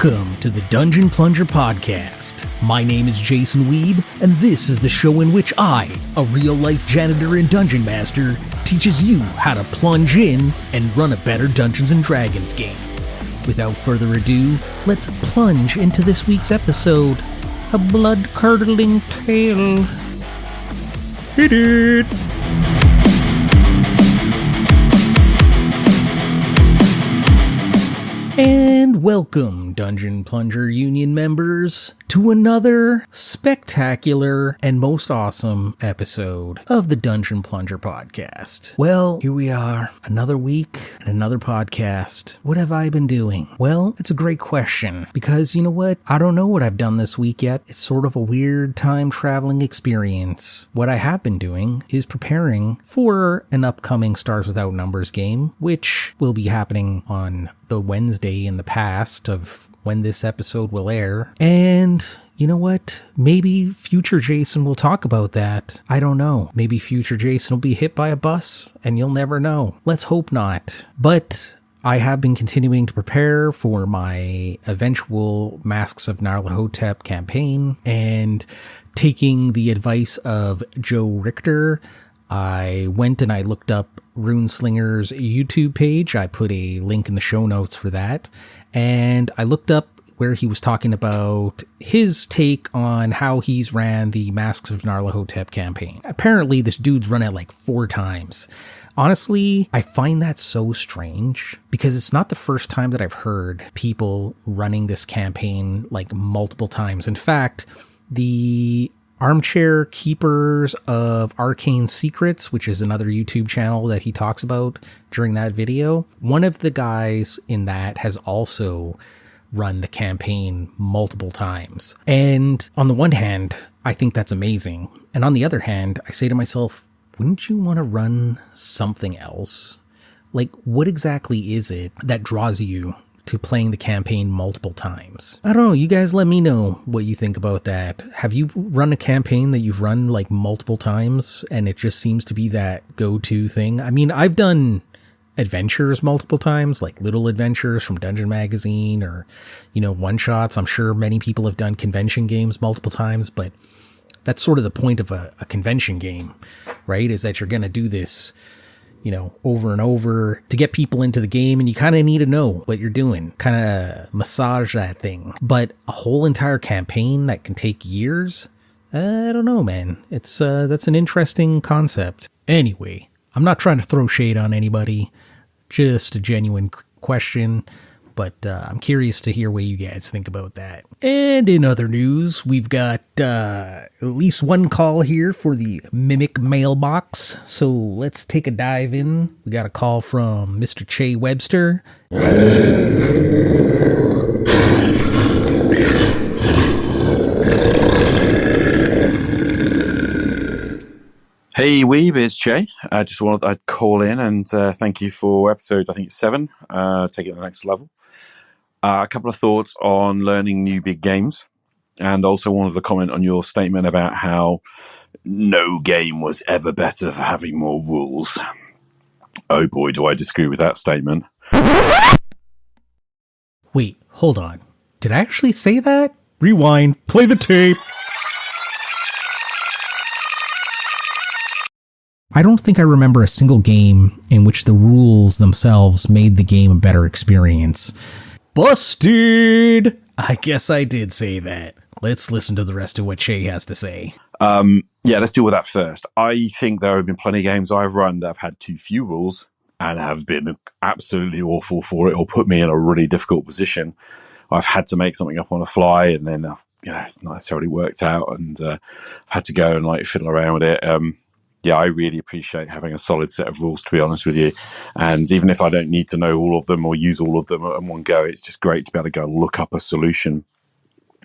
Welcome to the Dungeon Plunger podcast. My name is Jason Weeb, and this is the show in which I, a real-life janitor and dungeon master, teaches you how to plunge in and run a better Dungeons & Dragons game. Without further ado, let's plunge into this week's episode, A Bloodcurdling Tale. Hit it! And welcome, Dungeon Plunger Union members, to another spectacular and most awesome episode of the Dungeon Plunger podcast. Well, here we are, another week and another podcast. What have I been doing? Well, it's a great question, because you know what? I don't know what I've done this week yet. It's sort of a weird time traveling experience. What I have been doing is preparing for an upcoming Stars Without Numbers game, which will be happening on the Wednesday in the past of when this episode will air. And you know what? Maybe future Jason will talk about that. I don't know. Maybe future Jason will be hit by a bus and you'll never know. Let's hope not. But I have been continuing to prepare for my eventual Masks of Nyarlathotep campaign, and taking the advice of Joe Richter, I went and I looked up Runeslinger's YouTube page. I put a link in the show notes for that. And I looked up where he was talking about his take on how he's ran the Masks of Nyarlathotep campaign. Apparently, this dude's run it like 4 times. Honestly, I find that so strange, because it's not the first time that I've heard people running this campaign like multiple times. In fact, the Armchair Keepers of Arcane Secrets, which is another YouTube channel that he talks about during that video, one of the guys in that has also run the campaign multiple times. And on the one hand, I think that's amazing. And on the other hand, I say to myself, wouldn't you want to run something else? Like, what exactly is it that draws you to playing the campaign multiple times? I don't know. You guys let me know what you think about that. Have you run a campaign that you've run like multiple times and it just seems to be that go-to thing? I mean, I've done adventures multiple times, like little adventures from Dungeon Magazine, or, you know, one-shots. I'm sure many people have done convention games multiple times, but that's sort of the point of a convention game, right? Is that you're going to do this, you know, over and over to get people into the game, and you kind of need to know what you're doing, kind of massage that thing. But a whole entire campaign that can take years, I don't know, man. It's that's an interesting concept. Anyway, I'm not trying to throw shade on anybody, just a genuine question, but I'm curious to hear what you guys think about that. And in other news, we've got at least one call here for the Mimic mailbox, so let's take a dive in. We got a call from Mr. Che Webster. Hey Weeb, it's Jay. I just wanted to call in and thank you for episode, I think it's 7, take it to the next level. A couple of thoughts on learning new big games, and also wanted to comment on your statement about how no game was ever better for having more rules. Oh boy, do I disagree with that statement. Wait, hold on. Did I actually say that? Rewind, play the tape. I don't think I remember a single game in which the rules themselves made the game a better experience. Busted! I guess I did say that. Let's listen to the rest of what Che has to say. Yeah, let's deal with that first. I think there have been plenty of games I've run that have had too few rules and have been absolutely awful for it, or put me in a really difficult position. I've had to make something up on the fly, and then it's not necessarily worked out, and I've had to go and like fiddle around with it. Yeah, I really appreciate having a solid set of rules, to be honest with you. And even if I don't need to know all of them or use all of them at one go, it's just great to be able to go and look up a solution.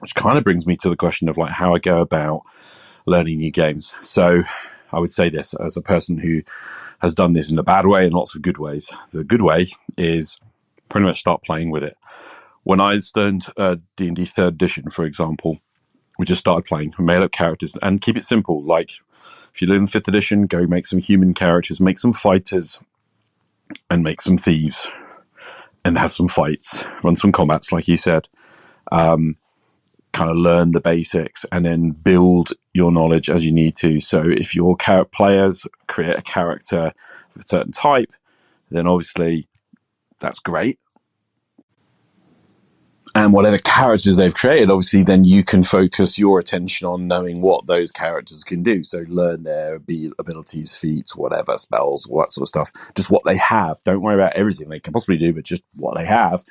Which kind of brings me to the question of like how I go about learning new games. So I would say this as a person who has done this in a bad way and lots of good ways. The good way is pretty much start playing with it. When I learned D&D 3rd edition, for example, we just started playing, we made up characters, and keep it simple. Like, if you learn 5th edition, go make some human characters, make some fighters, and make some thieves, and have some fights, run some combats, like you said. kind of learn the basics and then build your knowledge as you need to. So if your players create a character of a certain type, then obviously that's great. And whatever characters they've created, obviously then you can focus your attention on knowing what those characters can do. So learn their abilities, feats, whatever, spells, all that sort of stuff. Just what they have. Don't worry about everything they can possibly do, but just what they have.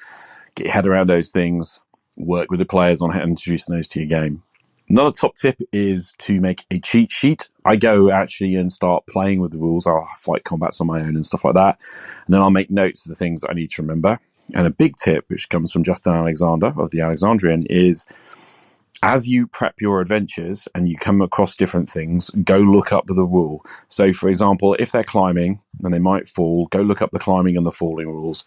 Get your head around those things. Work with the players on introducing those to your game. Another top tip is to make a cheat sheet. I go actually and start playing with the rules. I'll fight combats on my own and stuff like that. And then I'll make notes of the things that I need to remember. And a big tip, which comes from Justin Alexander of the Alexandrian, is as you prep your adventures and you come across different things, go look up the rule. So, for example, if they're climbing and they might fall, go look up the climbing and the falling rules.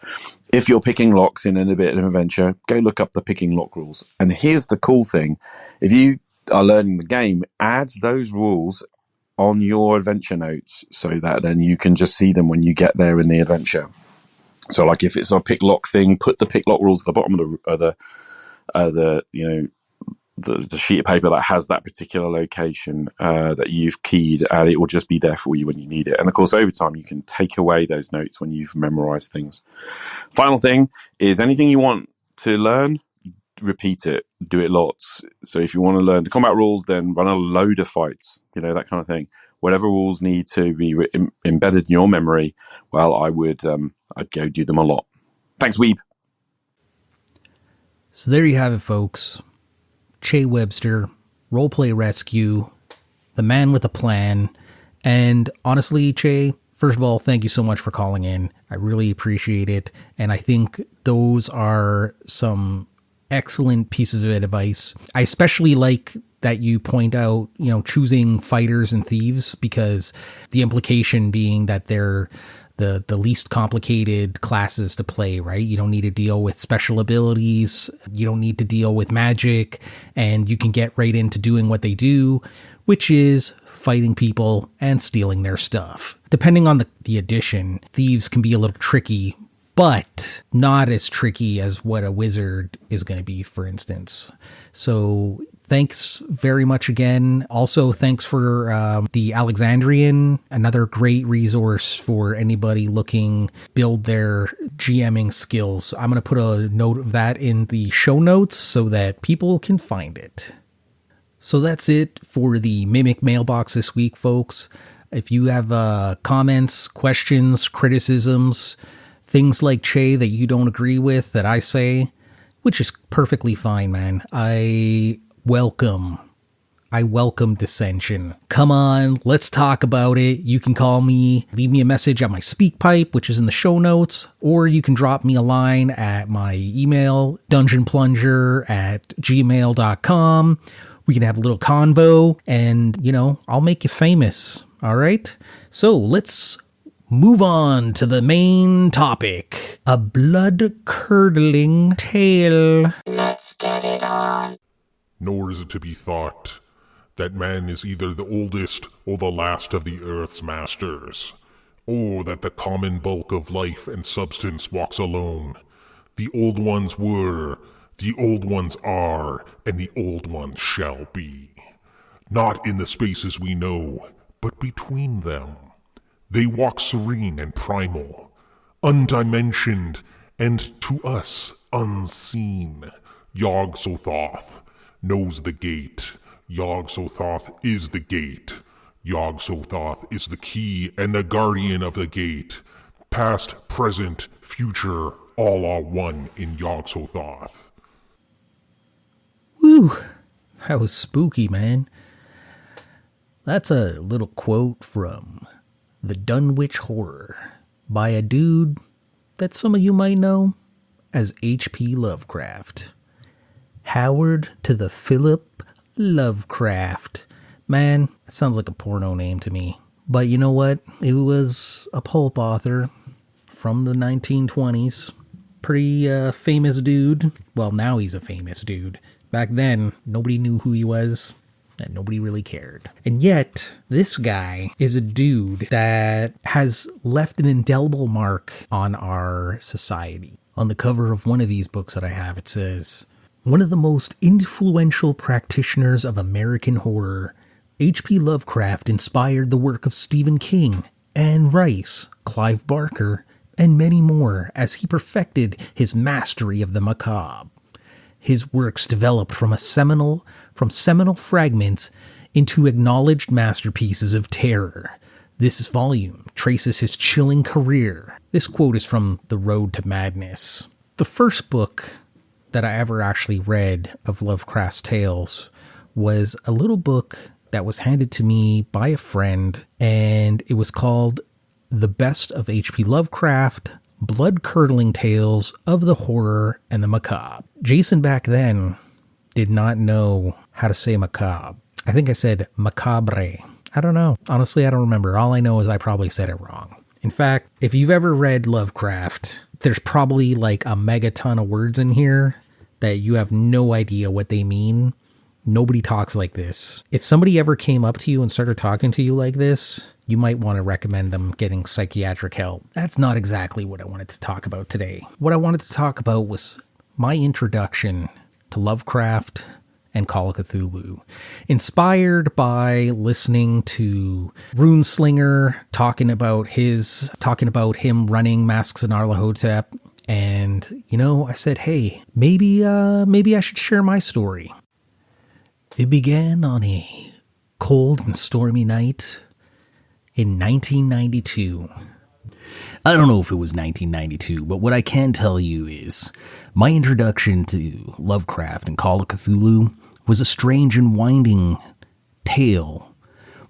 If you're picking locks in a bit of an adventure, go look up the picking lock rules. And here's the cool thing. If you are learning the game, add those rules on your adventure notes so that then you can just see them when you get there in the adventure. So, like if it's a pick lock thing, put the pick lock rules at the bottom of the sheet of paper that has that particular location that you've keyed, and it will just be there for you when you need it. And of course, over time, you can take away those notes when you've memorized things. Final thing is anything you want to learn, repeat it, do it lots. So if you want to learn the combat rules, then run a load of fights, that kind of thing. Whatever rules need to be embedded in your memory, well, I'd go do them a lot. Thanks, Weeb. So there you have it, folks. Che Webster, Roleplay Rescue, the man with a plan. And honestly, Che, first of all, thank you so much for calling in. I really appreciate it. And I think those are some excellent pieces of advice. I especially like that you point out, choosing fighters and thieves, because the implication being that they're the least complicated classes to play, right? You don't need to deal with special abilities. You don't need to deal with magic, and you can get right into doing what they do, which is fighting people and stealing their stuff. Depending on the edition, thieves can be a little tricky, but not as tricky as what a wizard is going to be, for instance. So thanks very much again. Also, thanks for the Alexandrian, another great resource for anybody looking build their GMing skills. I'm going to put a note of that in the show notes so that people can find it. So that's it for the Mimic Mailbox this week, folks. If you have comments, questions, criticisms, things like Che that you don't agree with that I say, which is perfectly fine, man. I welcome dissension. Come on, let's talk about it. You can call me, leave me a message at my SpeakPipe, which is in the show notes, or you can drop me a line at my email, dungeonplunger@gmail.com. We can have a little convo, and, I'll make you famous, all right? So let's move on to the main topic, a blood-curdling tale. Let's get it on. Nor is it to be thought that man is either the oldest or the last of the earth's masters, or that the common bulk of life and substance walks alone. The old ones were, the old ones are, and the old ones shall be. Not in the spaces we know, but between them. They walk serene and primal, undimensioned, and to us unseen. Yog-Sothoth knows the gate. Yog-Sothoth is the gate. Yog-Sothoth is the key and the guardian of the gate. Past, present, future, all are one in Yog-Sothoth. Woo, that was spooky, man. That's a little quote from The Dunwich Horror by a dude that some of you might know as H.P. Lovecraft. Howard to the Philip Lovecraft. Man, it sounds like a porno name to me. But you know what? It was a pulp author from the 1920s. Pretty famous dude. Well, now he's a famous dude. Back then, nobody knew who he was, and nobody really cared. And yet, this guy is a dude that has left an indelible mark on our society. On the cover of one of these books that I have, it says, One of the most influential practitioners of American horror, H.P. Lovecraft inspired the work of Stephen King, Anne Rice, Clive Barker, and many more as he perfected his mastery of the macabre. His works developed from seminal fragments into acknowledged masterpieces of terror. This volume traces his chilling career. This quote is from The Road to Madness. The first book that I ever actually read of Lovecraft's tales was a little book that was handed to me by a friend, and it was called The Best of H.P. Lovecraft, Bloodcurdling Tales of the Horror and the Macabre. Jason back then did not know how to say macabre. I think I said macabre. I don't know. Honestly, I don't remember. All I know is I probably said it wrong. In fact, if you've ever read Lovecraft, there's probably like a megaton of words in here that you have no idea what they mean. Nobody talks like this. If somebody ever came up to you and started talking to you like this, you might want to recommend them getting psychiatric help. That's not exactly what I wanted to talk about today. What I wanted to talk about was my introduction to Lovecraft and Call of Cthulhu, inspired by listening to Runeslinger talking about him running Masks of Nyarlathotep, and I said, hey, maybe I should share my story. It began on a cold and stormy night in 1992. I don't know if it was 1992, but what I can tell you is my introduction to Lovecraft and Call of Cthulhu was a strange and winding tale,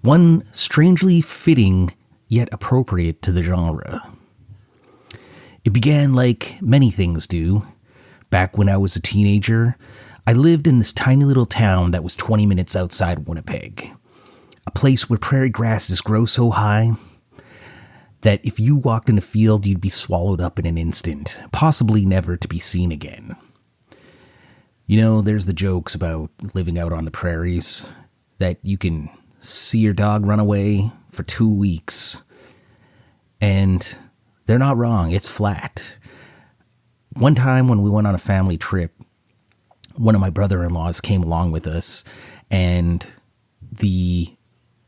one strangely fitting yet appropriate to the genre. It began like many things do. Back when I was a teenager, I lived in this tiny little town that was 20 minutes outside Winnipeg, a place where prairie grasses grow so high that if you walked in a field, you'd be swallowed up in an instant, possibly never to be seen again. There's the jokes about living out on the prairies, that you can see your dog run away for 2 weeks, and they're not wrong, it's flat. One time when we went on a family trip, one of my brother-in-laws came along with us, and the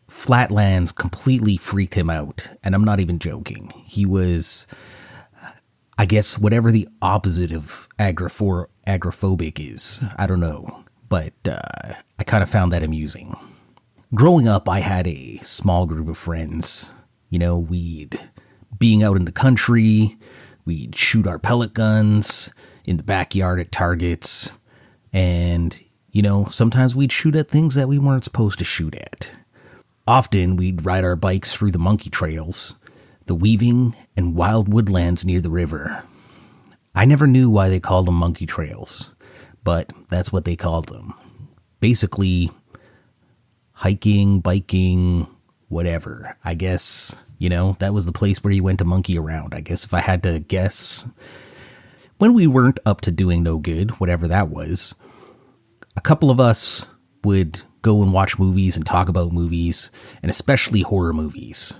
flatlands completely freaked him out, and I'm not even joking. He was, I guess, whatever the opposite of agoraphobic is. I don't know, but I kind of found that amusing. Growing up, I had a small group of friends. Being out in the country, we'd shoot our pellet guns in the backyard at targets, and, sometimes we'd shoot at things that we weren't supposed to shoot at. Often, we'd ride our bikes through the monkey trails, the weaving and wild woodlands near the river. I never knew why they called them monkey trails, but that's what they called them. Basically, hiking, biking, whatever. I guess, that was the place where you went to monkey around. I guess if I had to guess, when we weren't up to doing no good, whatever that was, a couple of us would go and watch movies and talk about movies, and especially horror movies.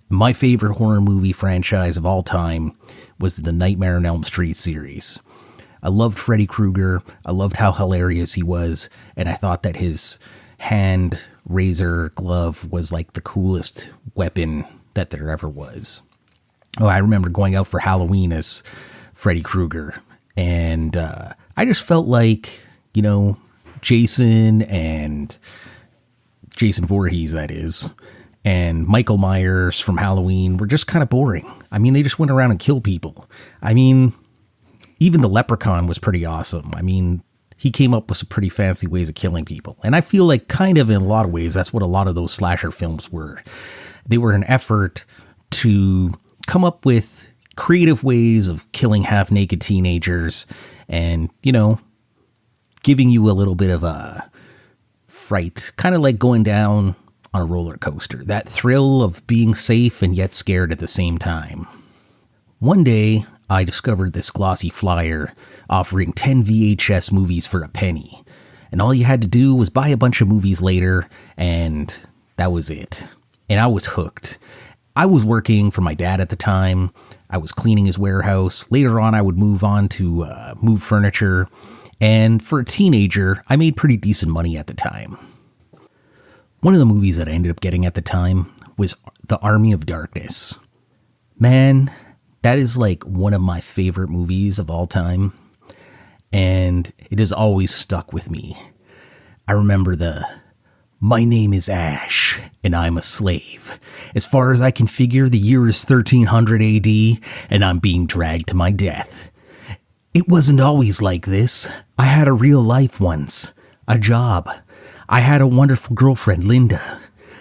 My favorite horror movie franchise of all time was the Nightmare on Elm Street series. I loved Freddy Krueger, I loved how hilarious he was, and I thought that his hand razor glove was like the coolest weapon that there ever was. Oh, I remember going out for Halloween as Freddy Krueger, and I just felt like, Jason Voorhees, that is, and Michael Myers from Halloween were just kind of boring. They just went around and killed people. Even the Leprechaun was pretty awesome. He came up with some pretty fancy ways of killing people. And I feel like kind of in a lot of ways, that's what a lot of those slasher films were. They were an effort to come up with creative ways of killing half-naked teenagers and, giving you a little bit of a fright, kind of like going down on a roller coaster. That thrill of being safe and yet scared at the same time. One day, I discovered this glossy flyer offering 10 VHS movies for a penny. And all you had to do was buy a bunch of movies later, and that was it. And I was hooked. I was working for my dad at the time. I was cleaning his warehouse. Later on, I would move on to move furniture. And for a teenager, I made pretty decent money at the time. One of the movies that I ended up getting at the time was The Army of Darkness. Man, that is like one of my favorite movies of all time. And it has always stuck with me. I remember my name is Ash, and I'm a slave. As far as I can figure, the year is 1300 AD, and I'm being dragged to my death. It wasn't always like this. I had a real life once. A job. I had a wonderful girlfriend, Linda.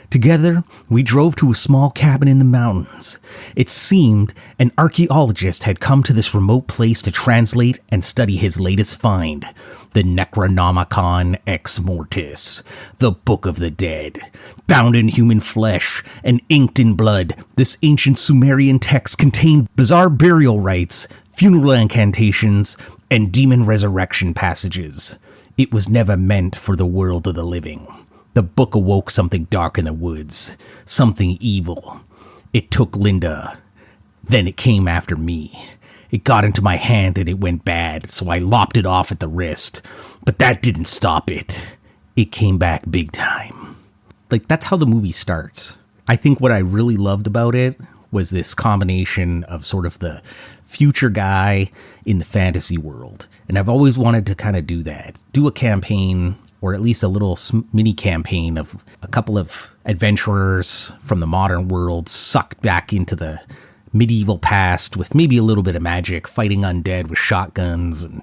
Together, we drove to a small cabin in the mountains. It seemed an archaeologist had come to this remote place to translate and study his latest find, the Necronomicon Ex Mortis, the Book of the Dead. Bound in human flesh and inked in blood, this ancient Sumerian text contained bizarre burial rites, funeral incantations, and demon resurrection passages. It was never meant for the world of the living. The book awoke something dark in the woods, something evil. It took Linda. Then it came after me. It got into my hand and it went bad, so I lopped it off at the wrist. But that didn't stop it. It came back big time. Like, that's how the movie starts. I think what I really loved about it was this combination of sort of the future guy in the fantasy world. And I've always wanted to kind of do that. Do a campaign, or at least a little mini campaign of a couple of adventurers from the modern world sucked back into the medieval past with maybe a little bit of magic, fighting undead with shotguns and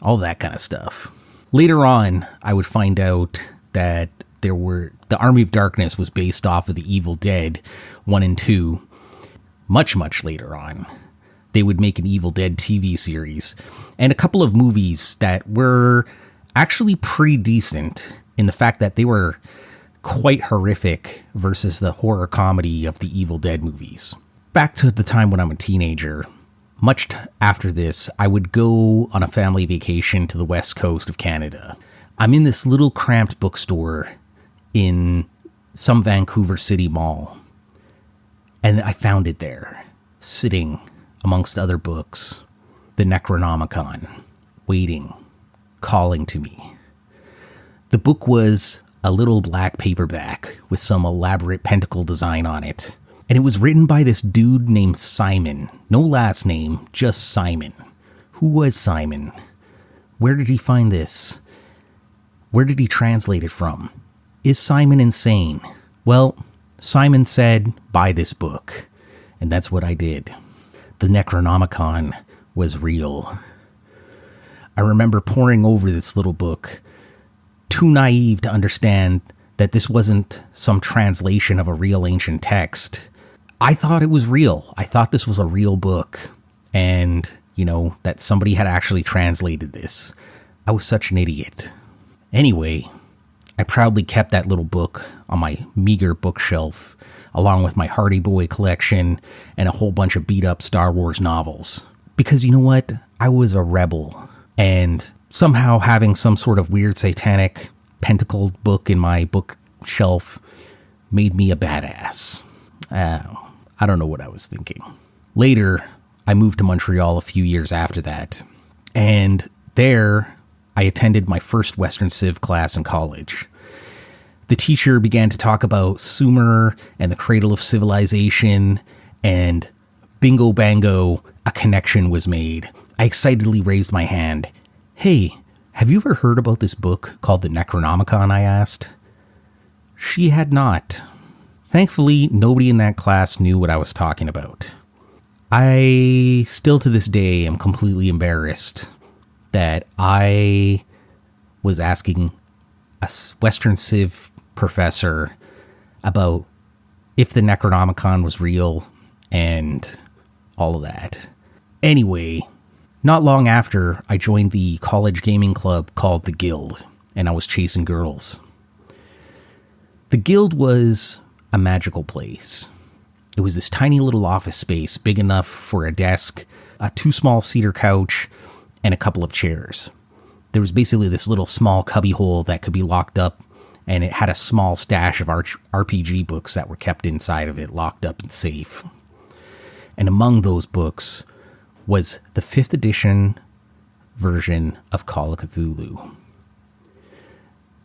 all that kind of stuff. Later on, I would find out that the Army of Darkness was based off of the Evil Dead 1 and 2. Much, much later on, they would make an Evil Dead TV series and a couple of movies that were actually pretty decent in the fact that they were quite horrific versus the horror comedy of the Evil Dead movies. Back to the time when I'm a teenager, much after this, I would go on a family vacation to the west coast of Canada. I'm in this little cramped bookstore in some Vancouver City mall, and I found it there, sitting amongst other books, the Necronomicon, waiting, calling to me. The book was a little black paperback with some elaborate pentacle design on it, and it was written by this dude named Simon. No last name, just Simon. Who was Simon? Where did he find this? Where did he translate it from? Is Simon insane? Well, Simon said, buy this book, and that's what I did. The Necronomicon was real. I remember poring over this little book, too naive to understand that this wasn't some translation of a real ancient text. I thought it was real. I thought this was a real book, and, that somebody had actually translated this. I was such an idiot. Anyway, I proudly kept that little book on my meager bookshelf, along with my Hardy Boy collection and a whole bunch of beat-up Star Wars novels. Because you know what? I was a rebel. And somehow having some sort of weird satanic pentacled book in my bookshelf made me a badass. I don't know what I was thinking. Later, I moved to Montreal a few years after that. And there, I attended my first Western Civ class in college. The teacher began to talk about Sumer and the cradle of civilization, and bingo bango, a connection was made. I excitedly raised my hand. Hey, have you ever heard about this book called the Necronomicon? I asked. She had not. Thankfully, nobody in that class knew what I was talking about. I still to this day am completely embarrassed that I was asking a Western Civ professor about if the Necronomicon was real and all of that. Anyway, not long after, I joined the college gaming club called The Guild, and I was chasing girls. The Guild was a magical place. It was this tiny little office space, big enough for a desk, a 2 small-seater couch, and a couple of chairs. There was basically this little small cubbyhole that could be locked up, and it had a small stash of RPG books that were kept inside of it, locked up and safe. And among those books was the 5th edition version of Call of Cthulhu.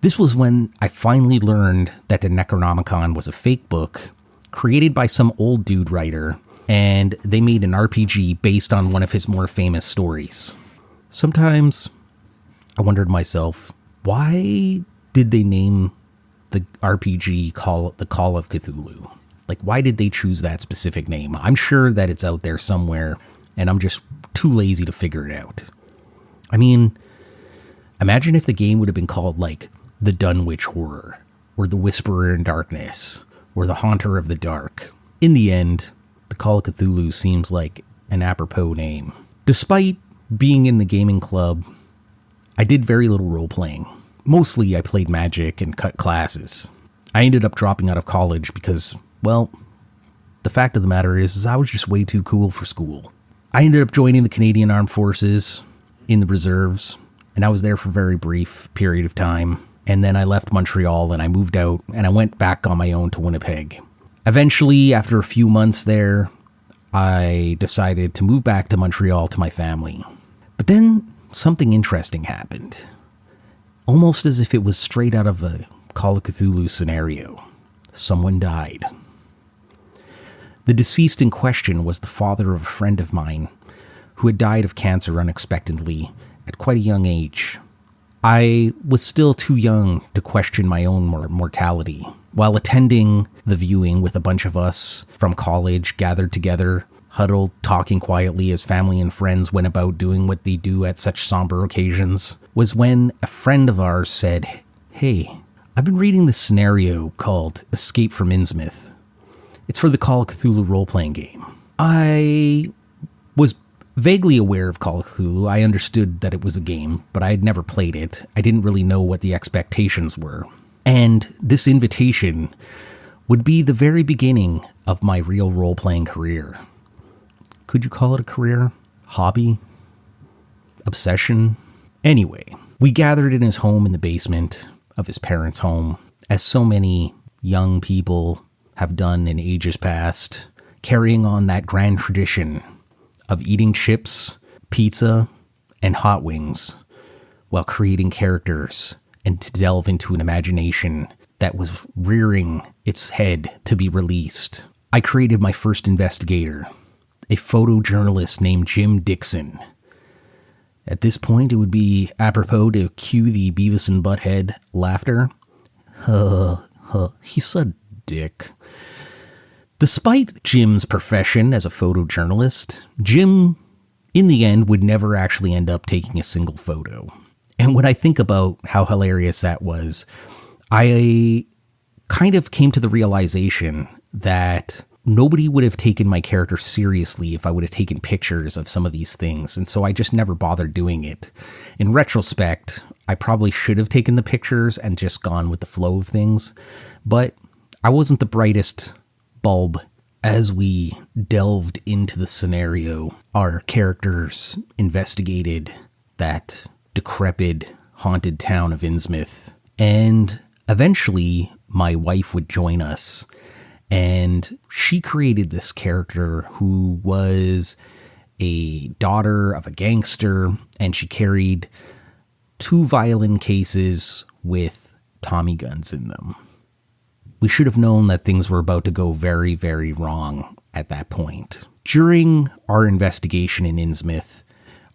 This was when I finally learned that the Necronomicon was a fake book created by some old dude writer, and they made an RPG based on one of his more famous stories. Sometimes I wondered to myself, why did they name the RPG the Call of Cthulhu? Like, why did they choose that specific name? I'm sure that it's out there somewhere, and I'm just too lazy to figure it out. I mean, imagine if the game would have been called, like, The Dunwich Horror, or The Whisperer in Darkness, or The Haunter of the Dark. In the end, the Call of Cthulhu seems like an apropos name. Despite being in the gaming club, I did very little role-playing. Mostly I played Magic and cut classes. I ended up dropping out of college because, well, the fact of the matter is I was just way too cool for school. I ended up joining the Canadian Armed Forces in the reserves, and I was there for a very brief period of time. And then I left Montreal and I moved out and I went back on my own to Winnipeg. Eventually, after a few months there, I decided to move back to Montreal to my family. But then something interesting happened. Almost as if it was straight out of a Call of Cthulhu scenario. Someone died. The deceased in question was the father of a friend of mine who had died of cancer unexpectedly at quite a young age. I was still too young to question my own mortality. While attending the viewing with a bunch of us from college gathered together, huddled, talking quietly as family and friends went about doing what they do at such somber occasions, was when a friend of ours said, "Hey, I've been reading this scenario called Escape from Innsmouth. It's for the Call of Cthulhu role-playing game." I was vaguely aware of Call of Cthulhu. I understood that it was a game, but I had never played it. I didn't really know what the expectations were. And this invitation would be the very beginning of my real role-playing career. Could you call it a career? Hobby? Obsession? Anyway, we gathered in his home in the basement of his parents' home, as so many young people have done in ages past, carrying on that grand tradition of eating chips, pizza, and hot wings while creating characters and to delve into an imagination that was rearing its head to be released. I created my first investigator, a photojournalist named Jim Dixon. At this point, it would be apropos to cue the Beavis and Butthead laughter. He's a dick. Despite Jim's profession as a photojournalist, Jim, in the end, would never actually end up taking a single photo. And when I think about how hilarious that was, I kind of came to the realization that nobody would have taken my character seriously if I would have taken pictures of some of these things, and so I just never bothered doing it. In retrospect, I probably should have taken the pictures and just gone with the flow of things, but I wasn't the brightest bulb. As we delved into the scenario, our characters investigated that decrepit, haunted town of Innsmouth, and eventually my wife would join us, and she created this character who was a daughter of a gangster, and she carried 2 violin cases with Tommy guns in them. We should have known that things were about to go very, very wrong at that point. During our investigation in Innsmouth,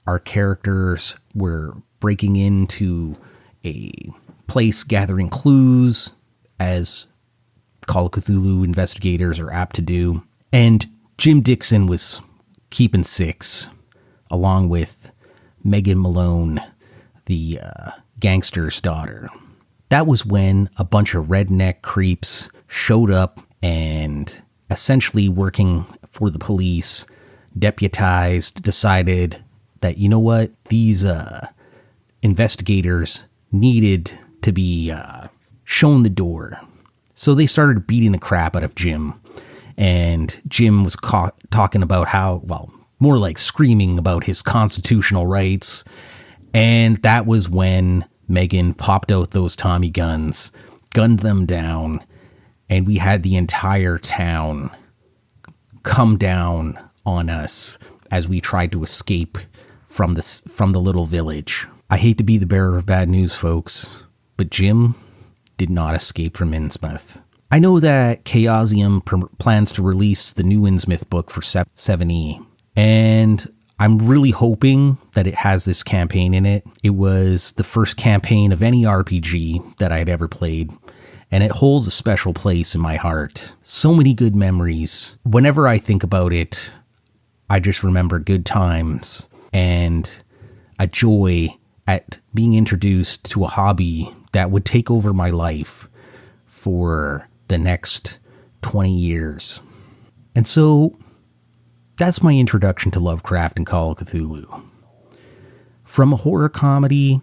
our characters were breaking into a place gathering clues, as Call of Cthulhu investigators are apt to do. And Jim Dixon was keeping 6, along with Megan Malone, the gangster's daughter. That was when a bunch of redneck creeps showed up and, essentially working for the police, deputized, decided that, you know what, these investigators needed to be shown the door. So they started beating the crap out of Jim. And Jim was talking about how, well, more like screaming about his constitutional rights. And that was when Megan popped out those Tommy guns, gunned them down, and we had the entire town come down on us as we tried to escape from the little village. I hate to be the bearer of bad news, folks, but Jim did not escape from Innsmouth. I know that Chaosium plans to release the new Innsmouth book for 7e, and I'm really hoping that it has this campaign in it. It was the first campaign of any RPG that I'd ever played, and it holds a special place in my heart. So many good memories. Whenever I think about it, I just remember good times and a joy at being introduced to a hobby that would take over my life for the next 20 years. And so that's my introduction to Lovecraft and Call of Cthulhu. From a horror comedy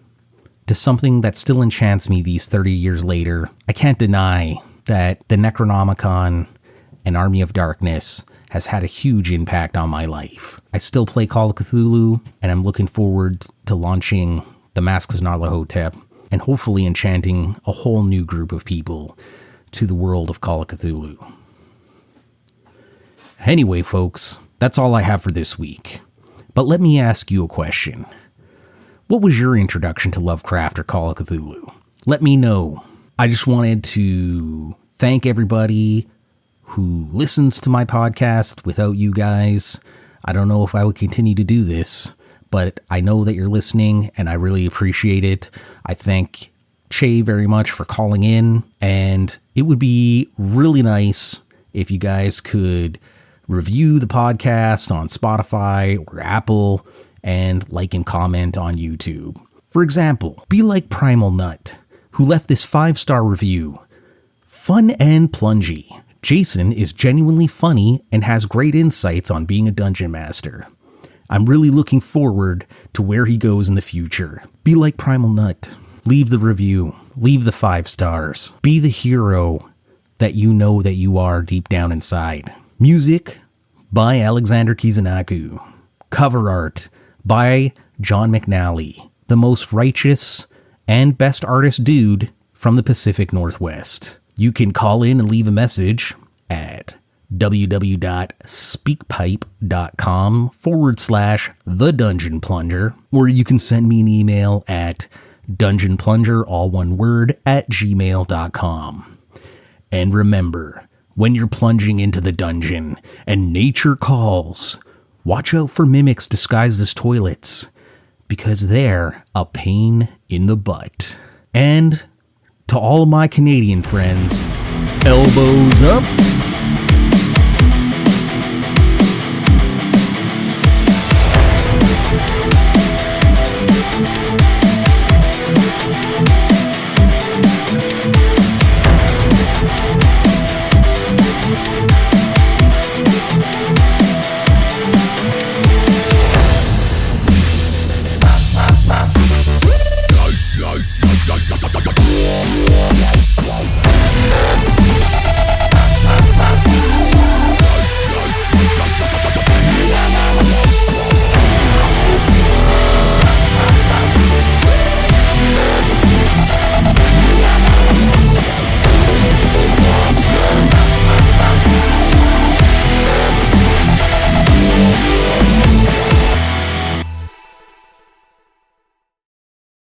to something that still enchants me these 30 years later, I can't deny that the Necronomicon and Army of Darkness has had a huge impact on my life. I still play Call of Cthulhu, and I'm looking forward to launching the Masks of Nyarlathotep and hopefully enchanting a whole new group of people to the world of Call of Cthulhu. Anyway, folks, that's all I have for this week. But let me ask you a question. What was your introduction to Lovecraft or Call of Cthulhu? Let me know. I just wanted to thank everybody who listens to my podcast. Without you guys, I don't know if I would continue to do this, but I know that you're listening and I really appreciate it. I thank Che very much for calling in, and it would be really nice if you guys could review the podcast on Spotify or Apple and like and comment on YouTube. For example, be like Primal Nut, who left this 5-star review. Fun and plungy. Jason is genuinely funny and has great insights on being a dungeon master. I'm really looking forward to where he goes in the future. Be like Primal Nut. Leave the review. Leave the 5 stars. Be the hero that you know that you are deep down inside. Music by Alexander Kizanaku. Cover art by John McNally, the most righteous and best artist dude from the Pacific Northwest. You can call in and leave a message at www.speakpipe.com/The Dungeon Plunger, or you can send me an email at dungeonplunger, all one word, @gmail.com. And remember, when you're plunging into the dungeon and nature calls, watch out for mimics disguised as toilets, because they're a pain in the butt. And to all of my Canadian friends, elbows up